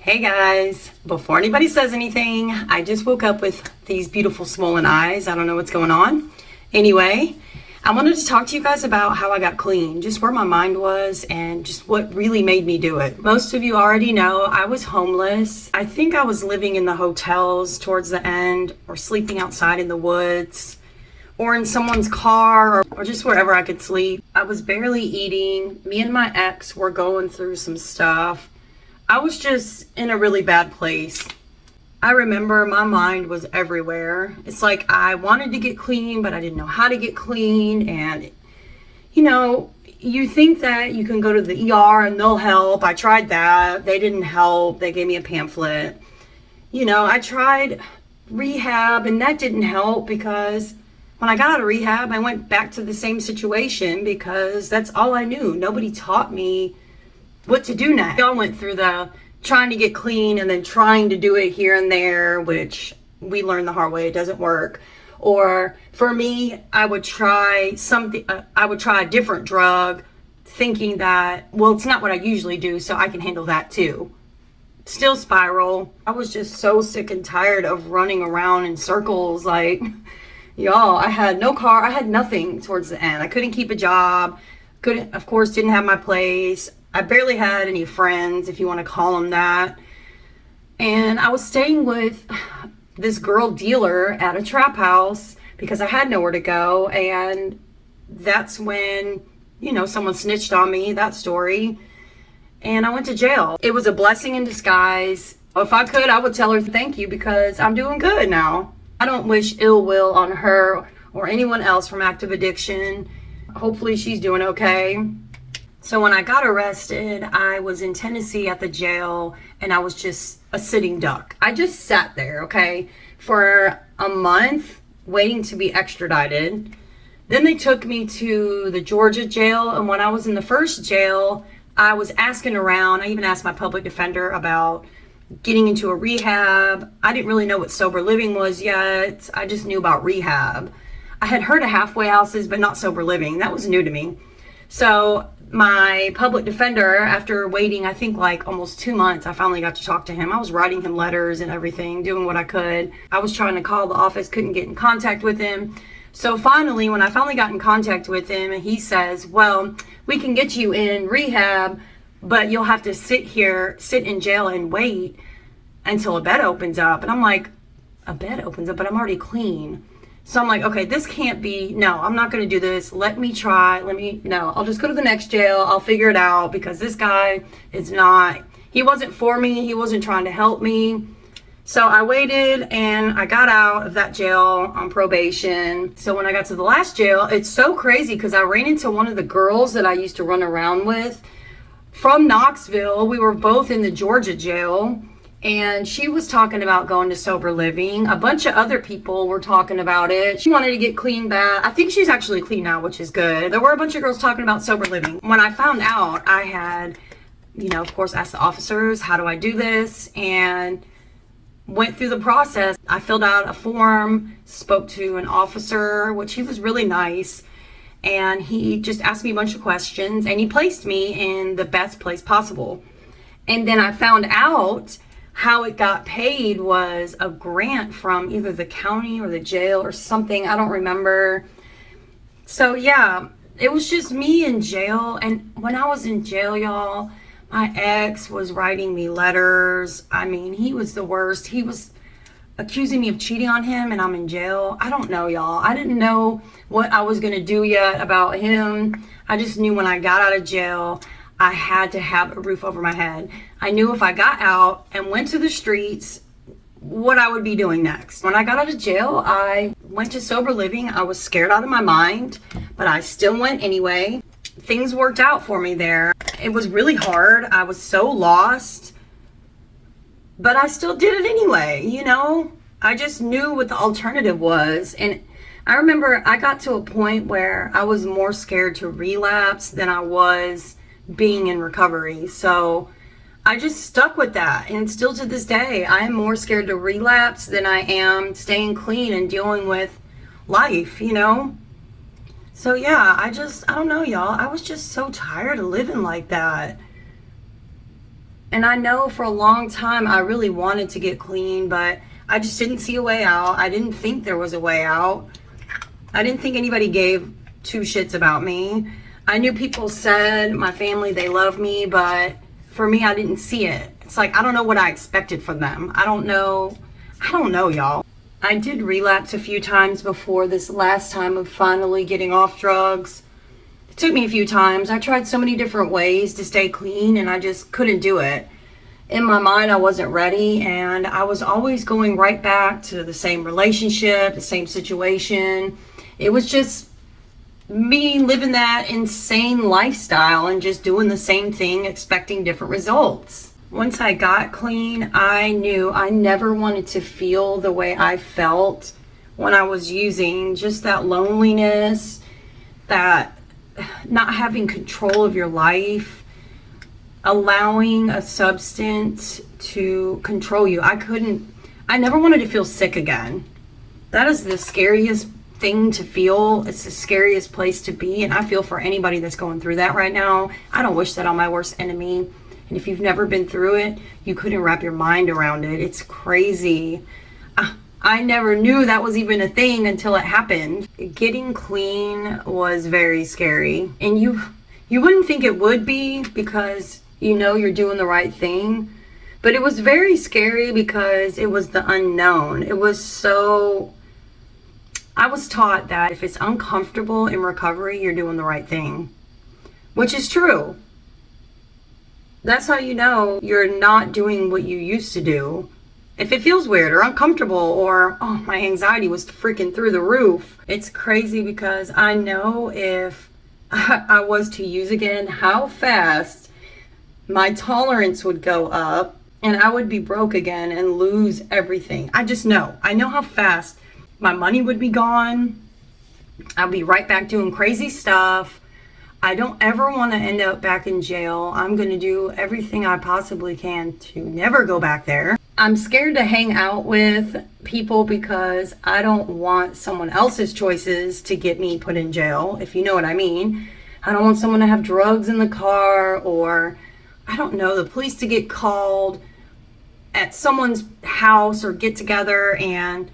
Hey guys, before anybody says anything, I just woke up with these beautiful swollen eyes. I don't know what's going on. Anyway, I wanted to talk to you guys about how I got clean, just where my mind was and just what really made me do it. Most of you already know I was homeless. I think I was living in the hotels towards the end, or sleeping outside in the woods, or in someone's car, or just wherever I could sleep. I was barely eating. Me and my ex were going through some stuff. I was just in a really bad place. I remember my mind was everywhere. It's like I wanted to get clean, but I didn't know how to get clean. And, you think that you can go to the ER and they'll help. I tried that. They didn't help. They gave me a pamphlet. I tried rehab and that didn't help, because when I got out of rehab, I went back to the same situation because that's all I knew. Nobody taught me what to do next. I went through the trying to get clean and then trying to do it here and there, which we learned the hard way. It doesn't work. Or for me, I would try something. I would try a different drug, thinking that, well, it's not what I usually do, so I can handle that too. Still spiral. I was just so sick and tired of running around in circles. Like, y'all, I had no car. I had nothing towards the end. I couldn't keep a job. Didn't have my place. I barely had any friends, if you want to call them that. And I was staying with this girl dealer at a trap house because I had nowhere to go. And that's when, someone snitched on me, that story. And I went to jail. It was a blessing in disguise. If I could, I would tell her thank you, because I'm doing good now. I don't wish ill will on her or anyone else from active addiction. Hopefully she's doing okay. So when I got arrested, I was in Tennessee at the jail, and I was just a sitting duck. I just sat there, for a month waiting to be extradited. Then they took me to the Georgia jail, and when I was in the first jail, I was asking around. I even asked my public defender about getting into a rehab. I didn't really know what sober living was yet. I just knew about rehab. I had heard of halfway houses, but not sober living. That was new to me. So my public defender, after waiting, I think like almost 2 months, I finally got to talk to him. I was writing him letters and everything, doing what I could. I was trying to call the office, couldn't get in contact with him. So finally, when I finally got in contact with him, he says, well, we can get you in rehab, but you'll have to sit in jail and wait until a bed opens up. And I'm like, a bed opens up, but I'm already clean. So I'm like, okay, this can't be, no, I'm not going to do this. Let me try. I'll just go to the next jail. I'll figure it out, because this guy he wasn't for me. He wasn't trying to help me. So I waited, and I got out of that jail on probation. So when I got to the last jail, it's so crazy, because I ran into one of the girls that I used to run around with from Knoxville. We were both in the Georgia jail. And she was talking about going to sober living. A bunch of other people were talking about it. She wanted to get clean back. I think she's actually clean now, which is good. There were a bunch of girls talking about sober living. When I found out, I had, of course, asked the officers, how do I do this? And went through the process. I filled out a form, spoke to an officer, which he was really nice. And he just asked me a bunch of questions, and he placed me in the best place possible. And then I found out how it got paid was a grant from either the county or the jail or something. I don't remember. So yeah, it was just me in jail. And when I was in jail, y'all, my ex was writing me letters. I mean, he was the worst. He was accusing me of cheating on him, and I'm in jail. I don't know, y'all. I didn't know what I was going to do yet about him. I just knew when I got out of jail, I had to have a roof over my head. I knew if I got out and went to the streets, what I would be doing next. When I got out of jail, I went to sober living. I was scared out of my mind, but I still went anyway. Things worked out for me there. It was really hard. I was so lost, but I still did it anyway, I just knew what the alternative was. And I remember I got to a point where I was more scared to relapse than I was being in recovery. So I just stuck with that, and still to this day, I am more scared to relapse than I am staying clean and dealing with life, So yeah, I don't know, y'all. I was just so tired of living like that. And I know for a long time I really wanted to get clean, but I just didn't see a way out. I didn't think there was a way out. I didn't think anybody gave two shits about me. I knew people said, my family, they love me, but for me, I didn't see it. It's like, I don't know what I expected from them. I don't know, y'all. I did relapse a few times before this last time of finally getting off drugs. It took me a few times. I tried so many different ways to stay clean, and I just couldn't do it. In my mind, I wasn't ready, and I was always going right back to the same relationship, the same situation. It was just me living that insane lifestyle and just doing the same thing, expecting different results. Once I got clean, I knew I never wanted to feel the way I felt when I was using. Just that loneliness, that not having control of your life, allowing a substance to control you. I never wanted to feel sick again. That is the scariest thing to feel. It's the scariest place to be, and I feel for anybody that's going through that right now. I don't wish that on my worst enemy. And if you've never been through it, you couldn't wrap your mind around it. It's crazy. I never knew that was even a thing until it happened. Getting clean was very scary, and you wouldn't think it would be, because you know you're doing the right thing. But it was very scary because it was the unknown. I was taught that if it's uncomfortable in recovery, you're doing the right thing, which is true. That's how you know you're not doing what you used to do. If it feels weird or uncomfortable, or, oh, my anxiety was freaking through the roof. It's crazy because I know if I was to use again, how fast my tolerance would go up and I would be broke again and lose everything. I just know. I know how fast my money would be gone. I'll be right back doing crazy stuff. I don't ever want to end up back in jail. I'm going to do everything I possibly can to never go back there. I'm scared to hang out with people because I don't want someone else's choices to get me put in jail, if you know what I mean. I don't want someone to have drugs in the car, or, I don't know, the police to get called at someone's house or get together and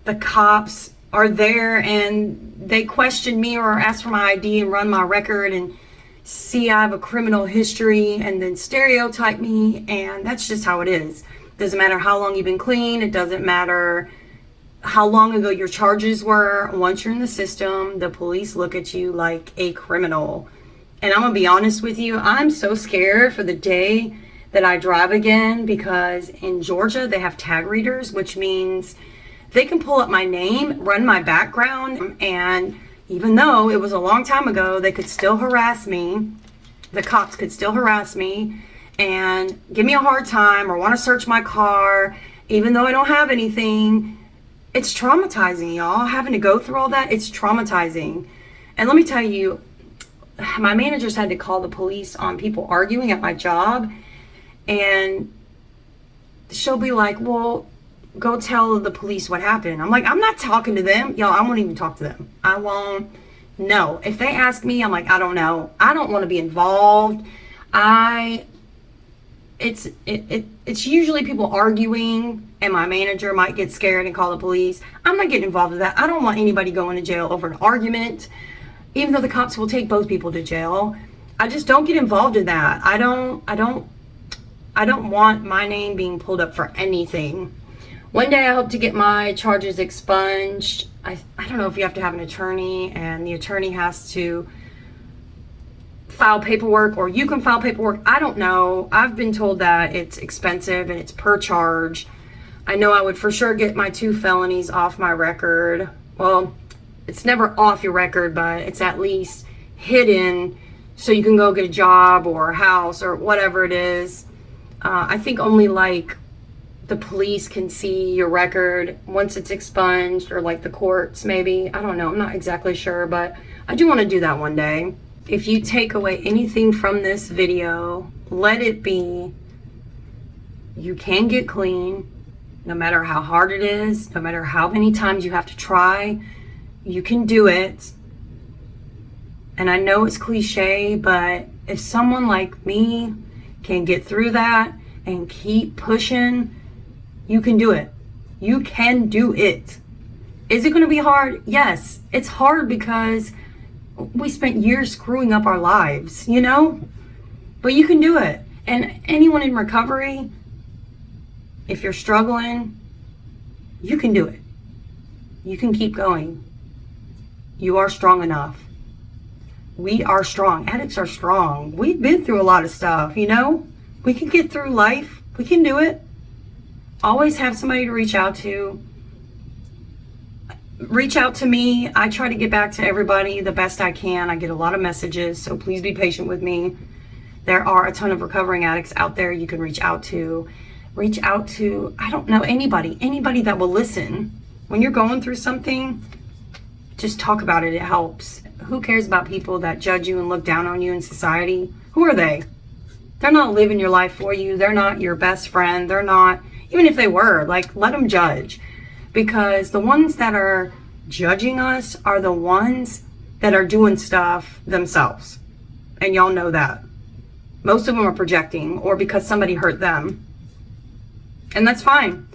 the cops are there and they question me or ask for my ID and run my record and see I have a criminal history and then stereotype me. And that's just how it is. Doesn't matter how long you've been clean. It doesn't matter how long ago your charges were. Once you're in the system, the police look at you like a criminal. And I'm gonna be honest with you, I'm so scared for the day that I drive again, because in Georgia they have tag readers, which means they can pull up my name, run my background, and even though it was a long time ago, they could still harass me. The cops could still harass me and give me a hard time or want to search my car, even though I don't have anything. It's traumatizing, y'all. Having to go through all that, it's traumatizing. And let me tell you, my managers had to call the police on people arguing at my job, and she'll be like, well, go tell the police what happened. I'm like, I'm not talking to them. Y'all, I won't even talk to them. I won't. No. If they ask me, I'm like, I don't know. I don't want to be involved. It's usually people arguing, and my manager might get scared and call the police. I'm not getting involved with that. I don't want anybody going to jail over an argument, even though the cops will take both people to jail. I just don't get involved in that. I don't want my name being pulled up for anything. One day I hope to get my charges expunged. I don't know if you have to have an attorney, and the attorney has to file paperwork, or you can file paperwork. I don't know. I've been told that it's expensive and it's per charge. I know I would for sure get my 2 felonies off my record. Well, it's never off your record, but it's at least hidden so you can go get a job or a house or whatever it is. I think only like the police can see your record once it's expunged, or like the courts maybe. I don't know. I'm not exactly sure, but I do want to do that one day. If you take away anything from this video, let it be, you can get clean, no matter how hard it is, no matter how many times you have to try, you can do it. And I know it's cliche, but if someone like me can get through that and keep pushing, you can do it. You can do it. Is it going to be hard? Yes. It's hard because we spent years screwing up our lives, you know? But you can do it. And anyone in recovery, if you're struggling, you can do it. You can keep going. You are strong enough. We are strong. Addicts are strong. We've been through a lot of stuff, you know? We can get through life. We can do it. Always have somebody to reach out to. Reach out to me. I try to get back to everybody the best I can. I get a lot of messages, so please be patient with me. There are a ton of recovering addicts out there you can reach out to. Reach out to, I don't know, anybody that will listen. When you're going through something, just talk about it. It helps. Who cares about people that judge you and look down on you in society? Who are they? They're not living your life for you. They're not your best friend. They're not, even if they were, like, let them judge. Because the ones that are judging us are the ones that are doing stuff themselves. And y'all know that. Most of them are projecting or because somebody hurt them. And that's fine.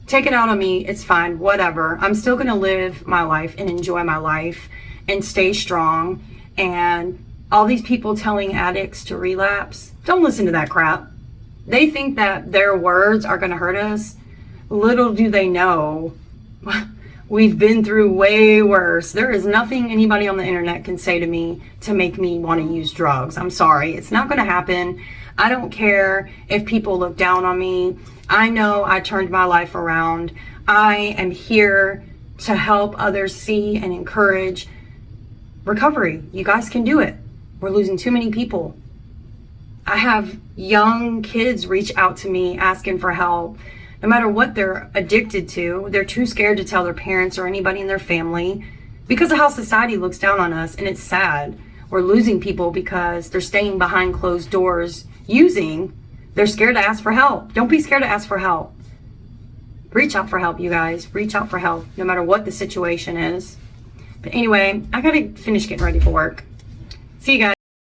Take it out on me. It's fine. Whatever. I'm still going to live my life and enjoy my life and stay strong. And all these people telling addicts to relapse, don't listen to that crap. They think that their words are going to hurt us. Little do they know, we've been through way worse. There is nothing anybody on the internet can say to me to make me want to use drugs. I'm sorry. It's not going to happen. I don't care if people look down on me. I know I turned my life around. I am here to help others see and encourage recovery. You guys can do it. We're losing too many people. I have young kids reach out to me asking for help. No matter what they're addicted to, they're too scared to tell their parents or anybody in their family because of how society looks down on us, and it's sad. We're losing people because they're staying behind closed doors using. They're scared to ask for help. Don't be scared to ask for help. Reach out for help, you guys. Reach out for help, no matter what the situation is. But anyway, I gotta finish getting ready for work. See you guys.